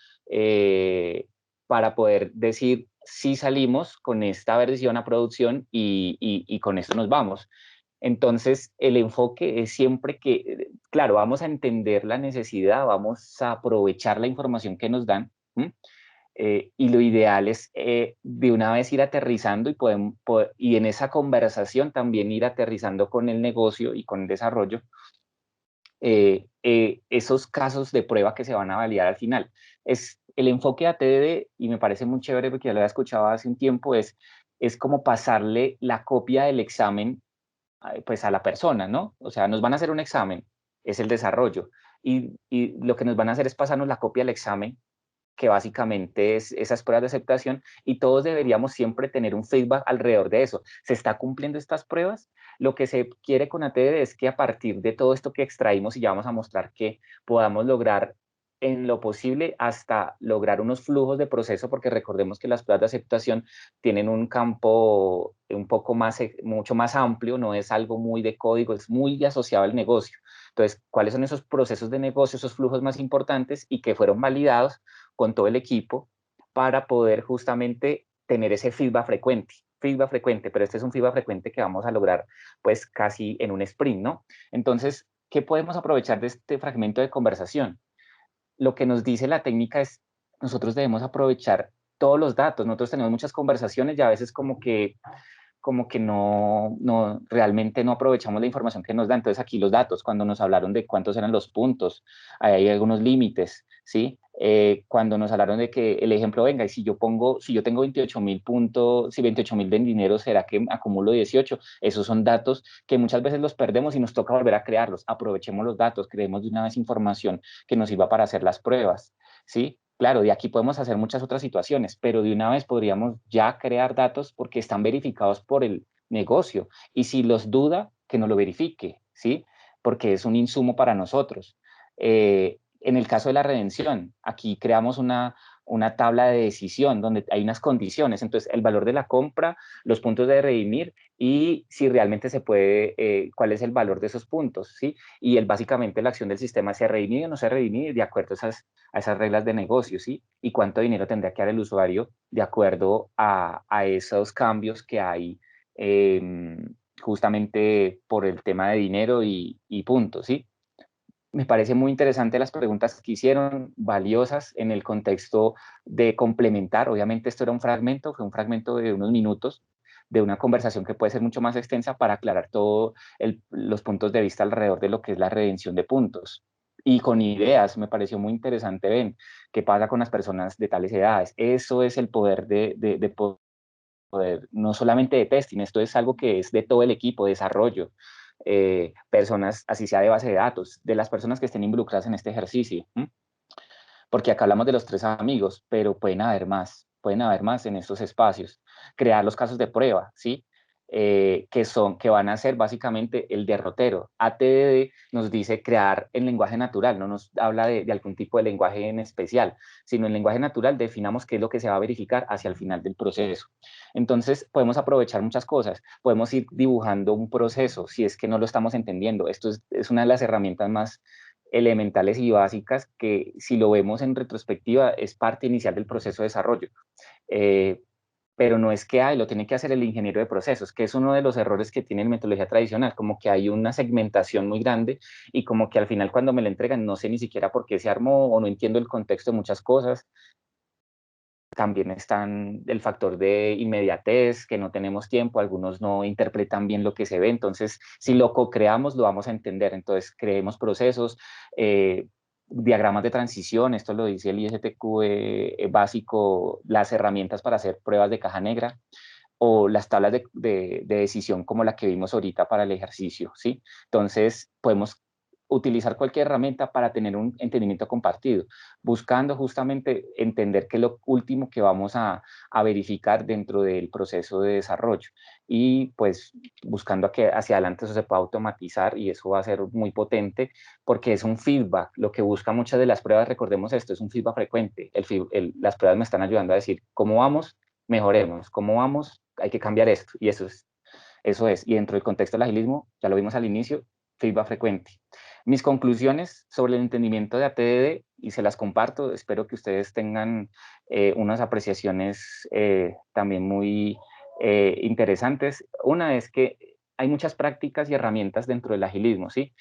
para poder decir si salimos con esta versión a producción y con esto nos vamos. Entonces, el enfoque es siempre que, claro, vamos a entender la necesidad, vamos a aprovechar la información que nos dan, y lo ideal es de una vez ir aterrizando y en esa conversación también ir aterrizando con el negocio y con el desarrollo esos casos de prueba que se van a validar al final. Es el enfoque ATD, y me parece muy chévere porque ya lo había escuchado hace un tiempo, es como pasarle la copia del examen pues a la persona, ¿no? O sea, nos van a hacer un examen, es el desarrollo, y lo que nos van a hacer es pasarnos la copia del examen, que básicamente es esas pruebas de aceptación, y todos deberíamos siempre tener un feedback alrededor de eso. ¿Se está cumpliendo estas pruebas? Lo que se quiere con ATD es que a partir de todo esto que extraímos, y ya vamos a mostrar que podamos lograr en lo posible hasta lograr unos flujos de proceso, porque recordemos que las pruebas de aceptación tienen un campo un poco más, mucho más amplio, no es algo muy de código, es muy asociado al negocio. Entonces, ¿cuáles son esos procesos de negocio, esos flujos más importantes y que fueron validados con todo el equipo para poder justamente tener ese feedback frecuente, pero este es un feedback frecuente que vamos a lograr pues casi en un sprint, ¿no? Entonces, ¿qué podemos aprovechar de este fragmento de conversación? Lo que nos dice la técnica es, nosotros debemos aprovechar todos los datos. Nosotros tenemos muchas conversaciones y a veces como que como que realmente no aprovechamos la información que nos da. Entonces aquí los datos, cuando nos hablaron de cuántos eran los puntos, hay algunos límites, ¿sí? Cuando nos hablaron de que el ejemplo, venga, y si yo tengo 28.000 puntos, si 28.000 de dinero, ¿será que acumulo 18? Esos son datos que muchas veces los perdemos y nos toca volver a crearlos. Aprovechemos los datos, creemos de una vez información que nos sirva para hacer las pruebas, ¿sí? Claro, de aquí podemos hacer muchas otras situaciones, pero de una vez podríamos ya crear datos porque están verificados por el negocio. Y si los duda, que no lo verifique, ¿sí? Porque es un insumo para nosotros. En el caso de la redención, aquí creamos una tabla de decisión donde hay unas condiciones. Entonces, el valor de la compra, los puntos de redimir y si realmente se puede, cuál es el valor de esos puntos, ¿sí? Y básicamente la acción del sistema, se redimir o no se redimir de acuerdo a esas reglas de negocio, ¿sí? Y cuánto dinero tendría que dar el usuario de acuerdo a esos cambios que hay justamente por el tema de dinero y puntos, ¿sí? Me parece muy interesante las preguntas que hicieron, valiosas en el contexto de complementar. Obviamente esto era un fragmento, fue un fragmento de unos minutos de una conversación que puede ser mucho más extensa para aclarar todos los puntos de vista alrededor de lo que es la redención de puntos. Y con ideas, me pareció muy interesante, ven, qué pasa con las personas de tales edades. Eso es el poder de poder, no solamente de testing, esto es algo que es de todo el equipo, desarrollo, personas, así sea de base de datos, de las personas que estén involucradas en este ejercicio. Porque acá hablamos de los 3 amigos, pero pueden haber más en estos espacios. Crear los casos de prueba, ¿sí? Que van a ser básicamente el derrotero. ATDD nos dice crear en lenguaje natural, no nos habla de algún tipo de lenguaje en especial, sino en lenguaje natural definamos qué es lo que se va a verificar hacia el final del proceso. Entonces podemos aprovechar muchas cosas, podemos ir dibujando un proceso si es que no lo estamos entendiendo. Esto es una de las herramientas más elementales y básicas que, si lo vemos en retrospectiva, es parte inicial del proceso de desarrollo. Pero no es que lo tiene que hacer el ingeniero de procesos, que es uno de los errores que tiene en metodología tradicional, como que hay una segmentación muy grande y como que al final cuando me la entregan no sé ni siquiera por qué se armó o no entiendo el contexto de muchas cosas. También están el factor de inmediatez, que no tenemos tiempo, algunos no interpretan bien lo que se ve, entonces si lo co-creamos lo vamos a entender, entonces creemos procesos, diagramas de transición, esto lo dice el ISTQ básico, las herramientas para hacer pruebas de caja negra, o las tablas de decisión como la que vimos ahorita para el ejercicio, ¿sí? Entonces podemos utilizar cualquier herramienta para tener un entendimiento compartido, buscando justamente entender qué es lo último que vamos a verificar dentro del proceso de desarrollo y pues buscando a que hacia adelante eso se pueda automatizar y eso va a ser muy potente porque es un feedback. Lo que busca muchas de las pruebas, recordemos esto, es un feedback frecuente. Las pruebas me están ayudando a decir cómo vamos, mejoremos, cómo vamos, hay que cambiar esto y eso es. Y dentro del contexto del agilismo, ya lo vimos al inicio, feedback frecuente. Mis conclusiones sobre el entendimiento de ATDD, y se las comparto, espero que ustedes tengan unas apreciaciones también muy interesantes. Una es que hay muchas prácticas y herramientas dentro del agilismo, ¿sí?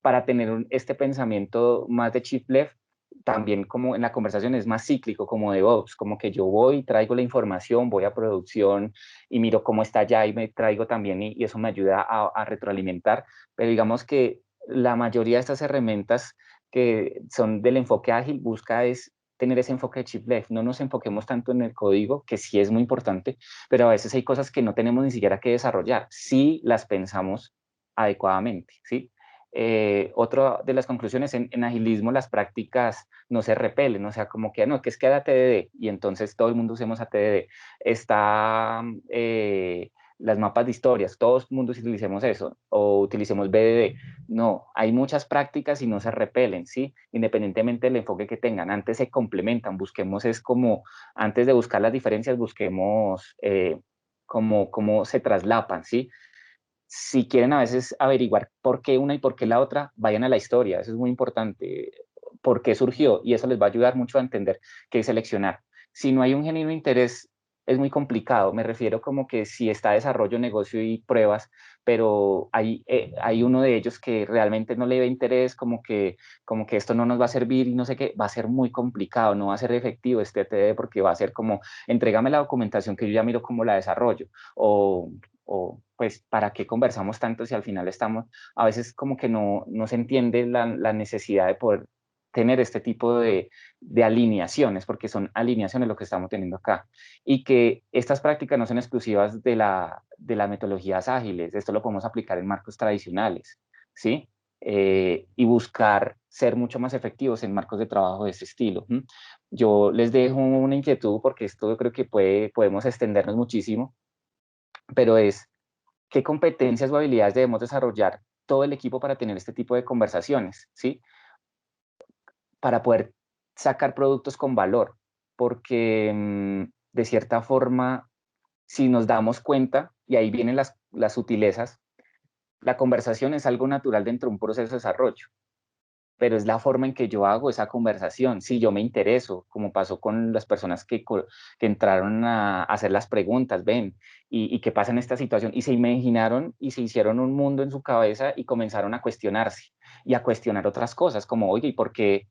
Para tener este pensamiento más de shift left, también como en la conversación es más cíclico, como de DevOps, como que yo voy, traigo la información, voy a producción y miro cómo está allá y me traigo también y eso me ayuda a retroalimentar, pero digamos que la mayoría de estas herramientas que son del enfoque ágil busca es tener ese enfoque de shift left, no nos enfoquemos tanto en el código, que sí es muy importante, pero a veces hay cosas que no tenemos ni siquiera que desarrollar, si las pensamos adecuadamente, ¿sí? Otra de las conclusiones en agilismo, las prácticas no se repelen, o sea, como que no, que es que da TDD y entonces todo el mundo usemos ATDD. Está las mapas de historias, todo el mundo utilicemos eso o utilicemos BDD. No, hay muchas prácticas y no se repelen, ¿sí? Independientemente del enfoque que tengan, antes se complementan, busquemos es como, antes de buscar las diferencias, busquemos cómo se traslapan, ¿sí? Si quieren a veces averiguar por qué una y por qué la otra, vayan a la historia, eso es muy importante, por qué surgió, y eso les va a ayudar mucho a entender qué seleccionar. Si no hay un genuino interés es muy complicado. Me refiero como que si está desarrollo, negocio y pruebas, pero hay uno de ellos que realmente no le ve interés, como que esto no nos va a servir y no sé qué, va a ser muy complicado, no va a ser efectivo este TD porque va a ser como, entrégame la documentación que yo ya miro cómo la desarrollo, o pues, ¿para qué conversamos tanto si al final estamos, a veces como que no se entiende la necesidad de poder tener este tipo de alineaciones, porque son alineaciones lo que estamos teniendo acá, y que estas prácticas no son exclusivas de las metodologías ágiles, esto lo podemos aplicar en marcos tradicionales, ¿sí? Y buscar ser mucho más efectivos en marcos de trabajo de este estilo. Yo les dejo una inquietud, porque esto yo creo que podemos extendernos muchísimo, pero es, ¿qué competencias o habilidades debemos desarrollar todo el equipo para tener este tipo de conversaciones, ¿sí? Para poder sacar productos con valor, porque de cierta forma, si nos damos cuenta, y ahí vienen las sutilezas, la conversación es algo natural dentro de un proceso de desarrollo, pero es la forma en que yo hago esa conversación. Si yo me intereso, como pasó con las personas que entraron a hacer las preguntas, ven, y qué pasa en esta situación, y se imaginaron y se hicieron un mundo en su cabeza y comenzaron a cuestionarse y a cuestionar otras cosas, como, oye, ¿y por qué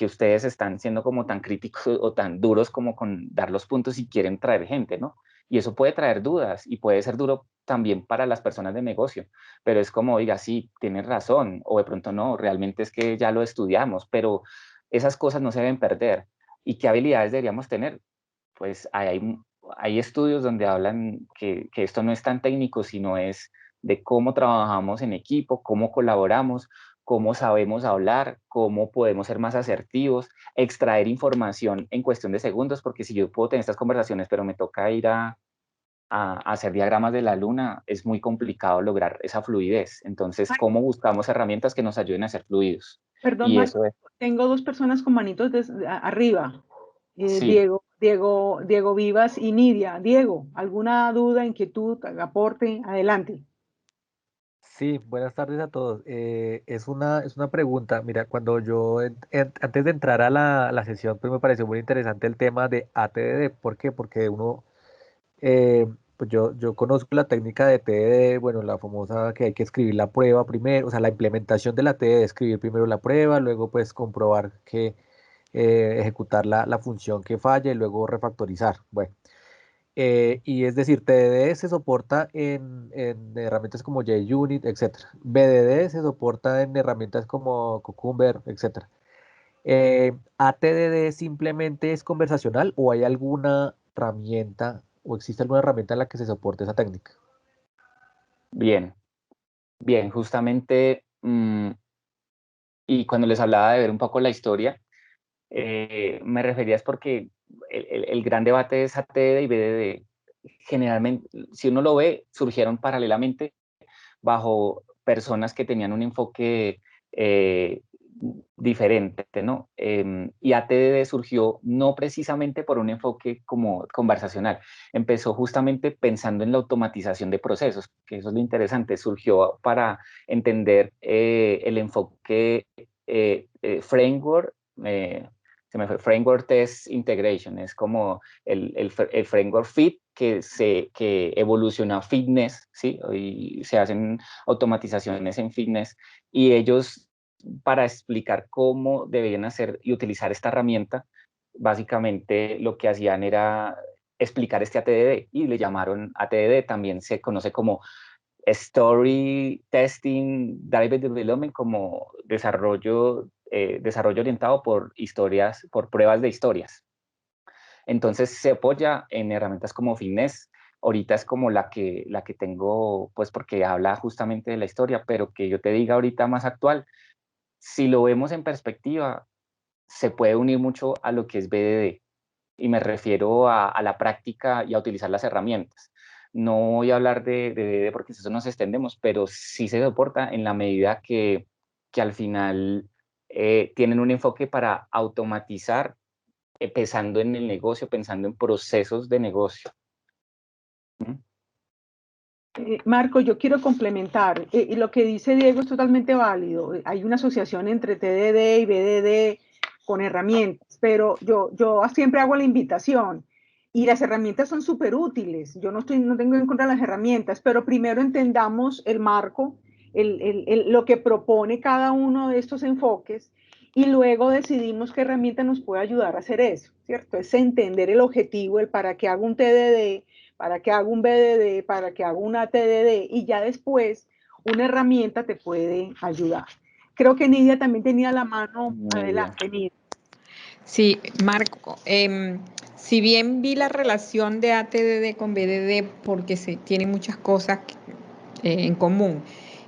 ustedes están siendo como tan críticos o tan duros como con dar los puntos y quieren traer gente, ¿no? Y eso puede traer dudas y puede ser duro también para las personas de negocio, pero es como, oiga, sí, tienes razón, o de pronto no, realmente es que ya lo estudiamos, pero esas cosas no se deben perder. ¿Y qué habilidades deberíamos tener? Pues hay estudios donde hablan que esto no es tan técnico, sino es de cómo trabajamos en equipo, cómo colaboramos, cómo sabemos hablar, cómo podemos ser más asertivos, extraer información en cuestión de segundos, porque si yo puedo tener estas conversaciones, pero me toca ir a hacer diagramas de la luna, es muy complicado lograr esa fluidez. Entonces, ¿cómo buscamos herramientas que nos ayuden a ser fluidos? Perdón, Y Marco, eso es, tengo dos personas con manitos arriba. sí, Diego Vivas y Nidia. Diego, ¿alguna duda, inquietud, aporte? Adelante. Sí, buenas tardes a todos. Es una pregunta. Mira, cuando yo, antes de entrar a la sesión, pues me pareció muy interesante el tema de ATDD. ¿Por qué? Porque uno, pues yo conozco la técnica de TDD, bueno, la famosa que hay que escribir la prueba primero, o sea, la implementación de la TDD, escribir primero la prueba, luego pues comprobar que ejecutar la función que falla y luego refactorizar. Bueno. Y es decir, TDD se soporta en herramientas como JUnit, etc. BDD se soporta en herramientas como Cucumber, etc. ¿ATDD simplemente es conversacional o hay alguna herramienta o existe alguna herramienta en la que se soporte esa técnica? bien, bien, justamente, y cuando les hablaba de ver un poco la historia, me refería es porque el gran debate es ATD y BDD. Generalmente, si uno lo ve, surgieron paralelamente bajo personas que tenían un enfoque eh, diferente, ¿no? Y ATDD surgió no precisamente por un enfoque como conversacional, empezó justamente pensando en la automatización de procesos, que eso es lo interesante, surgió para entender el enfoque framework, se me fue, Framework Test Integration, es como el framework fit que evoluciona a fitness, ¿sí? Y se hacen automatizaciones en fitness, y ellos, para explicar cómo deberían hacer y utilizar esta herramienta, básicamente lo que hacían era explicar este ATDD y le llamaron ATDD, también se conoce como Story Testing Driven Development, como desarrollo orientado por historias, por pruebas de historias. Entonces se apoya en herramientas como Finesse. Ahorita es como la que tengo, pues porque habla justamente de la historia, pero que yo te diga ahorita más actual, si lo vemos en perspectiva, se puede unir mucho a lo que es BDD. Y me refiero a la práctica y a utilizar las herramientas. No voy a hablar de BDD porque eso nos extendemos, pero sí se soporta en la medida que al final tienen un enfoque para automatizar, pensando en el negocio, pensando en procesos de negocio. Marco, yo quiero complementar. Y lo que dice Diego es totalmente válido. Hay una asociación entre TDD y BDD con herramientas, pero yo siempre hago la invitación. Y las herramientas son súper útiles. Yo no tengo en contra de las herramientas, pero primero entendamos el marco, lo que propone cada uno de estos enfoques y luego decidimos qué herramienta nos puede ayudar a hacer eso, ¿cierto? Es entender el objetivo, el para qué hago un TDD, para qué hago un BDD, para qué hago un ATDD y ya después una herramienta te puede ayudar. Creo que Nidia también tenía la mano. Adelante, Nidia. Sí, Marco, si bien vi la relación de ATDD con BDD porque se tienen muchas cosas en común,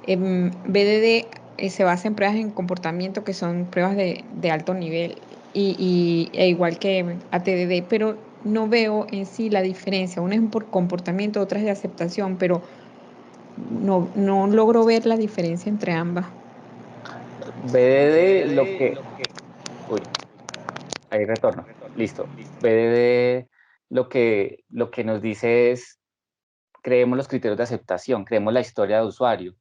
BDD se basa en pruebas en comportamiento que son pruebas de alto nivel e igual que ATDD, pero no veo en sí la diferencia. Una es por comportamiento, otra es de aceptación, pero no logro ver la diferencia entre ambas. BDD lo que... Uy, ahí retorno. Listo. BDD lo que nos dice es, creemos los criterios de aceptación, creemos la historia de usuario.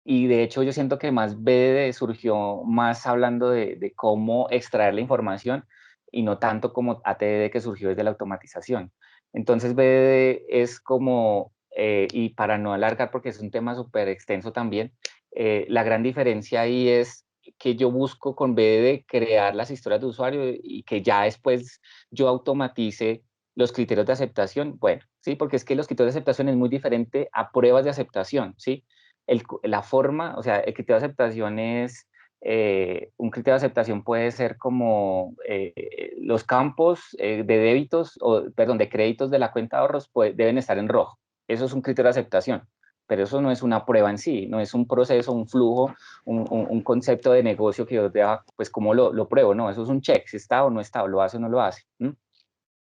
Y de hecho yo siento que más BDD surgió más hablando de cómo extraer la información y no tanto como ATDD que surgió desde la automatización. Entonces BDD es como, y para no alargar porque es un tema súper extenso también, la gran diferencia ahí es que yo busco con BDD crear las historias de usuario y que ya después yo automatice los criterios de aceptación. Bueno, sí, porque es que los criterios de aceptación es muy diferente a pruebas de aceptación, ¿sí? La forma, o sea, el criterio de aceptación es, un criterio de aceptación puede ser como los campos de débitos, o perdón, de créditos de la cuenta de ahorros deben estar en rojo. Eso es un criterio de aceptación, pero eso no es una prueba en sí, no es un proceso, un flujo, un concepto de negocio que yo vea, pues cómo lo pruebo, no, eso es un check, si está o no está, o lo hace o no lo hace.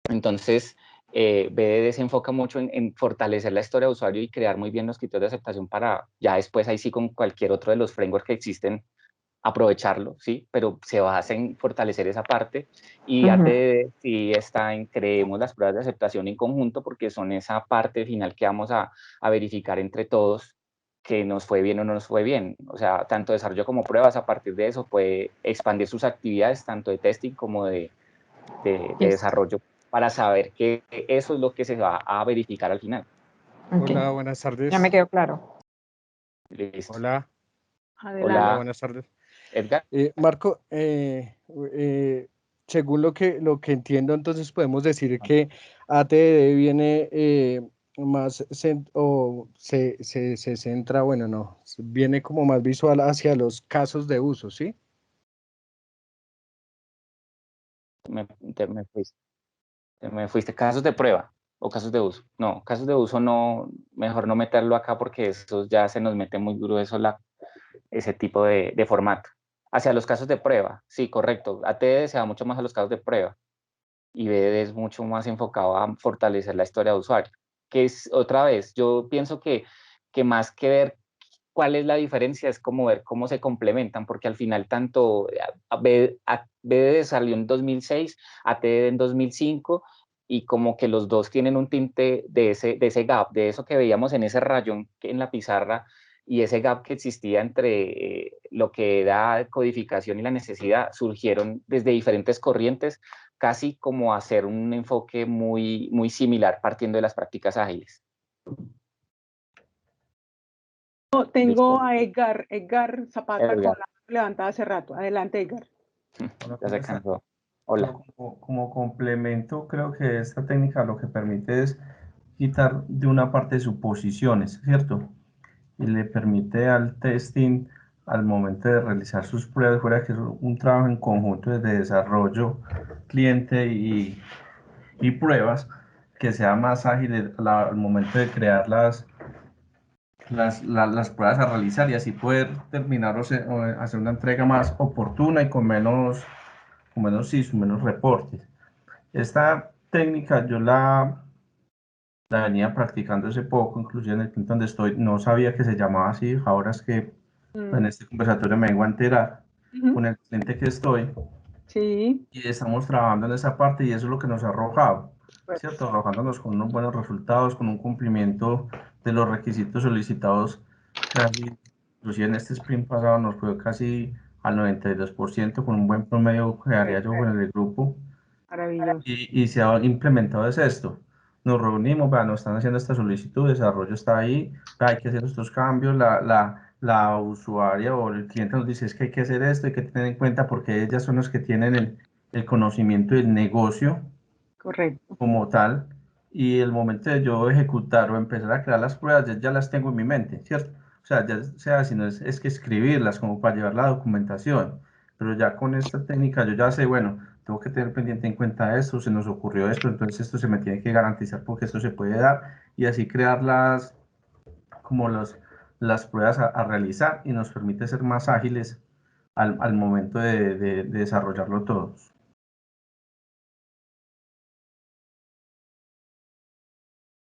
Entonces, BDD se enfoca mucho en fortalecer la historia de usuario y crear muy bien los criterios de aceptación para ya después ahí sí con cualquier otro de los frameworks que existen aprovecharlo, ¿sí? Pero se basa en fortalecer esa parte y ATD sí está en creemos las pruebas de aceptación en conjunto porque son esa parte final que vamos a verificar entre todos que nos fue bien o no nos fue bien. O sea, tanto desarrollo como pruebas, a partir de eso puede expandir sus actividades tanto de testing como de desarrollo para saber que eso es lo que se va a verificar al final. Okay. Hola, buenas tardes. Ya me quedó claro. Listo. Hola. Adelante. Hola, buenas tardes. Edgar. Marco, según lo que entiendo, entonces podemos decir que ATD viene más, se centra, bueno, no, viene como más visual hacia los casos de uso, ¿sí? Me fuiste. Casos de prueba o casos de uso. No, casos de uso no, mejor no meterlo acá porque eso ya se nos mete muy grueso ese tipo de formato. Hacia los casos de prueba, sí, correcto. ATD se va mucho más a los casos de prueba y BDD es mucho más enfocado a fortalecer la historia de usuario. Que es, otra vez, yo pienso que más que ver cuál es la diferencia, es como ver cómo se complementan, porque al final tanto BDD salió en 2006, ATD en 2005, y como que los dos tienen un tinte de ese gap, de eso que veíamos en ese rayón en la pizarra, y ese gap que existía entre lo que era codificación y la necesidad, surgieron desde diferentes corrientes, casi como hacer un enfoque muy, muy similar partiendo de las prácticas ágiles. Tengo a Edgar Zapata Edgar. con la mano levantada hace rato. Adelante, Edgar. Ya se cansó. Hola. Como complemento, creo que esta técnica lo que permite es quitar de una parte suposiciones, ¿cierto? Y le permite al testing, al momento de realizar sus pruebas, fuera que es un trabajo en conjunto desde desarrollo, cliente y pruebas, que sea más ágil al momento de crear las pruebas a realizar y así poder terminar o hacer una entrega más oportuna y con menos reportes. Esta técnica yo la venía practicando hace poco, inclusive en el punto donde estoy, no sabía que se llamaba así, ahora es que en este conversatorio me vengo a enterar con el cliente que estoy. Sí. Y estamos trabajando en esa parte y eso es lo que nos ha arrojado, ¿cierto? Arrojándonos con unos buenos resultados, con un cumplimiento de los requisitos solicitados, casi, inclusive en este sprint pasado nos fue casi al 92%, con un buen promedio que haría yo con el grupo. Maravilloso. Y se ha implementado es esto. Nos reunimos, vea, nos están haciendo esta solicitud, el desarrollo está ahí, vea, hay que hacer estos cambios, la usuaria o el cliente nos dice es que hay que hacer esto, hay que tener en cuenta porque ellas son los que tienen el conocimiento del negocio Correcto. como tal, y el momento de yo ejecutar o empezar a crear las pruebas, ya las tengo en mi mente, ¿cierto? O sea, ya sea, si no es que escribirlas como para llevar la documentación, pero ya con esta técnica yo ya sé, bueno, tengo que tener pendiente en cuenta esto, se nos ocurrió esto, entonces esto se me tiene que garantizar porque esto se puede dar, y así crear como las pruebas a realizar y nos permite ser más ágiles al momento de desarrollarlo todos.